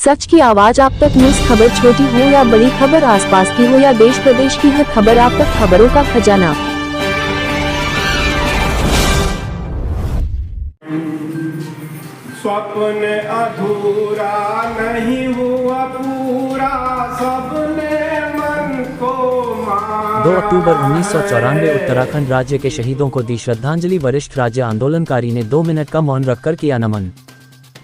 सच की आवाज आप तक। न्यूज़ खबर छोटी हो या बड़ी खबर, आसपास की हो या देश प्रदेश की, हर खबर आप तक। खबरों का खजाना। स्वप्न अधूरा नहीं हुआ पूरा, सबने मन को मारा। 2 अक्टूबर 1994 उत्तराखंड राज्य के शहीदों को दी श्रद्धांजलि। वरिष्ठ राज्य आंदोलनकारी ने 2 मिनट का मौन रखकर किया नमन।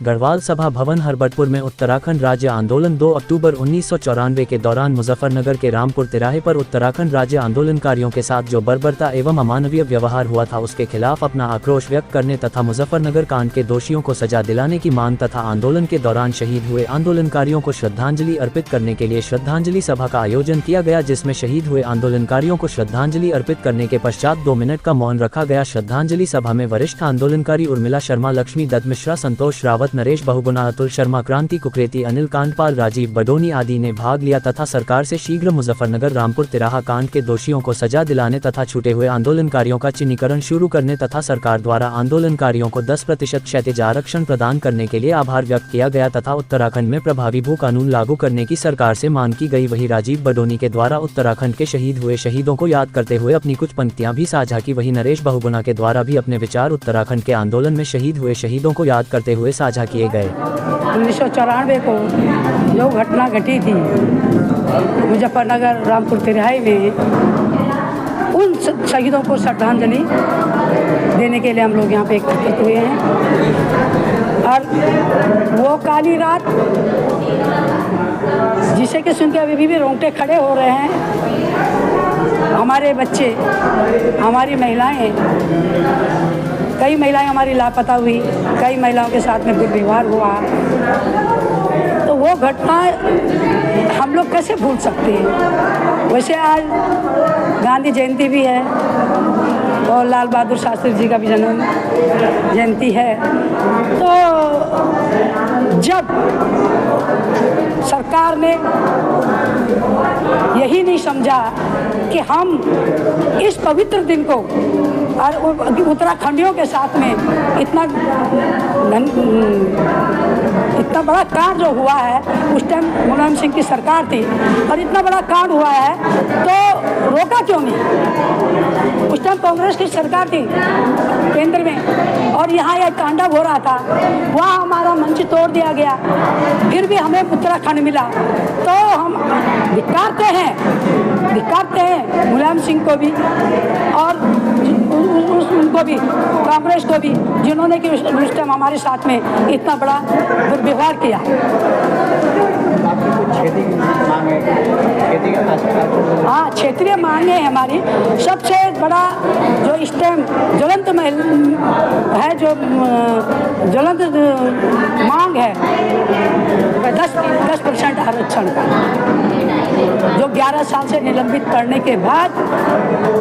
गढ़वाल सभा भवन हरबटपुर में उत्तराखंड राज्य आंदोलन 2 अक्टूबर 1994 के दौरान मुजफ्फरनगर के रामपुर तिराहे पर उत्तराखंड राज्य आंदोलनकारियों के साथ जो बर्बरता एवं अमानवीय व्यवहार हुआ था, उसके खिलाफ अपना आक्रोश व्यक्त करने तथा मुजफ्फरनगर कांड के दोषियों को सजा दिलाने की मांग तथा आंदोलन के दौरान शहीद हुए आंदोलनकारियों को श्रद्धांजलि अर्पित करने के लिए श्रद्धांजलि सभा का आयोजन किया गया, जिसमें शहीद हुए आंदोलनकारियों को श्रद्धांजलि अर्पित करने के पश्चात 2 मिनट का मौन रखा गया। श्रद्धांजलि सभा में वरिष्ठ आंदोलनकारी उर्मिला शर्मा, लक्ष्मी दत्त मिश्रा, संतोष रावत, नरेश बहुगुणा, अतुल शर्मा, क्रांति कुकरेती, अनिल कांडपाल, राजीव बडोनी आदि ने भाग लिया तथा सरकार से शीघ्र मुजफ्फरनगर रामपुर तिराहा कांड के दोषियों को सजा दिलाने तथा छूटे हुए आंदोलनकारियों का चिन्हीकरण शुरू करने तथा सरकार द्वारा आंदोलनकारियों को 10% क्षैतिज आरक्षण प्रदान करने के लिए आभार व्यक्त किया गया तथा उत्तराखंड में प्रभावी भू कानून लागू करने की सरकार से मांग की गई। वहीं राजीव बडोनी के द्वारा उत्तराखंड के शहीद हुए शहीदों को याद करते हुए अपनी कुछ पंक्तियां भी साझा की। वहीं नरेश बहुगुणा के द्वारा भी अपने विचार उत्तराखंड के आंदोलन में शहीद हुए शहीदों को याद करते हुए साझा किए गए। 1994 को जो घटना घटी थी मुजफ्फरनगर रामपुर तिराहे में, उन शहीदों को श्रद्धांजलि देने के लिए हम लोग यहाँ पे एकत्रित हुए हैं। और वो काली रात जिसे कि सुन के अभी भी रोंगटे खड़े हो रहे हैं। हमारे बच्चे, हमारी महिलाएं, कई महिलाएं हमारी लापता हुई, कई महिलाओं के साथ में दुर्व्यवहार हुआ। तो वो घटना हम लोग कैसे भूल सकते हैं। वैसे आज गांधी जयंती भी है और लाल बहादुर शास्त्री जी का भी जन्म जयंती है। तो जब सरकार ने यही नहीं समझा कि हम इस पवित्र दिन को और उत्तराखंडियों के साथ में इतना बड़ा कांड जो हुआ है, उस टाइम मुलायम सिंह की सरकार थी और इतना बड़ा कांड हुआ है तो रोका क्यों नहीं। उस टाइम कांग्रेस की सरकार थी केंद्र में और यहाँ एक तांडव हो रहा था, वहाँ हमारा मंच तोड़ दिया गया, फिर भी हमें उत्तराखंड मिला। तो हम धिक्कारते हैं मुलायम सिंह को भी और उनको भी, कांग्रेस को भी, जिन्होंने कि उस टाइम हमारे साथ में इतना बड़ा दुर्व्यवहार किया। हाँ, क्षेत्रीय मांगे है हमारी। सबसे बड़ा जो इस टाइम ज्वलंत है, जो ज्वलंत मांग है 10% आरक्षण का, जो 11 साल से निलंबित करने के बाद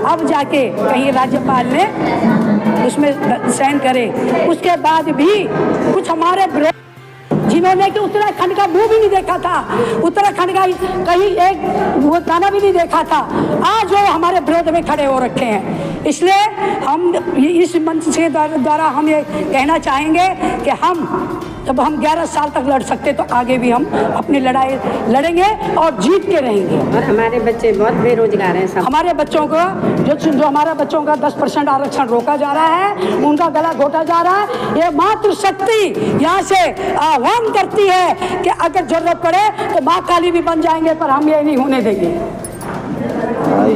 अब जाके कहीं राज्यपाल ने उसमें साइन करे। उसके बाद भी कुछ हमारे जिन्होंने कि उत्तराखंड का मुंह भी नहीं देखा था, उत्तराखंड का कहीं एक वो दाना भी नहीं देखा था, आज वो हमारे विरोध में खड़े हो रखे हैं। इसलिए हम इस मंच के द्वारा हम ये कहना चाहेंगे कि हम जब हम 11 साल तक लड़ सकते तो आगे भी हम अपनी लड़ाई लड़ेंगे और जीत के रहेंगे। और हमारे बच्चे बहुत बेरोजगार हैं। सब हमारे बच्चों को जो हमारा बच्चों का 10% आरक्षण रोका जा रहा है, उनका गला घोटा जा रहा है। ये मातृशक्ति यहाँ से आह्वान करती है कि अगर जरूरत पड़े तो माँ काली भी बन जाएंगे, पर हम ये नहीं होने देंगे।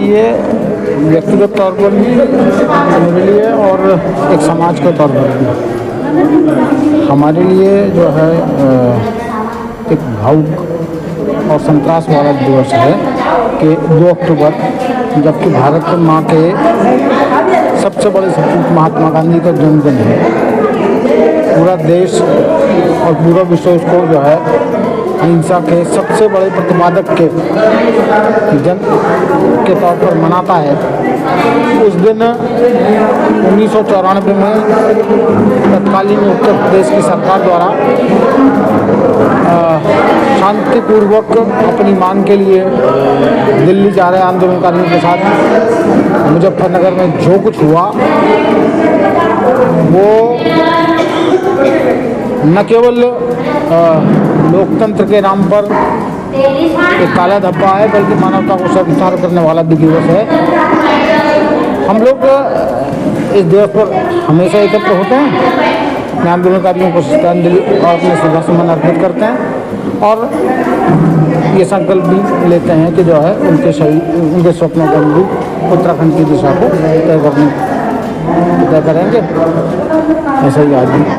ये व्यक्तिगत तौर पर मेरे लिए और एक समाज के तौर पर भी हमारे लिए जो है एक भावुक और संतरास वाला दिवस है कि 2 अक्टूबर, जबकि भारत माँ के सबसे बड़े सपूत महात्मा गांधी का जन्मदिन है। पूरा देश और पूरा विश्व उसको जो है अहिंसा के सबसे बड़े प्रतिपादक के जन के तौर पर मनाता है। उस दिन 1994 में तत्कालीन उत्तर प्रदेश की सरकार द्वारा शांतिपूर्वक अपनी मांग के लिए दिल्ली जा रहे आंदोलनकारियों के साथ मुजफ्फरनगर में जो कुछ हुआ वो न केवल लोकतंत्र के नाम पर एक काला धब्बा है, बल्कि मानवता को शर्मसार करने वाला भी दिवस है। हम लोग इस दिवस पर हमेशा एकत्र होते हैं, अपने आंदोलनकारियों को श्रद्धांजलि और अपने श्रद्धासुमन अर्पित करते हैं और ये संकल्प भी लेते हैं कि जो है उनके स्वप्नों के अनुरूप उत्तराखंड की दिशा को तय करेंगे। ऐसा ही आज भी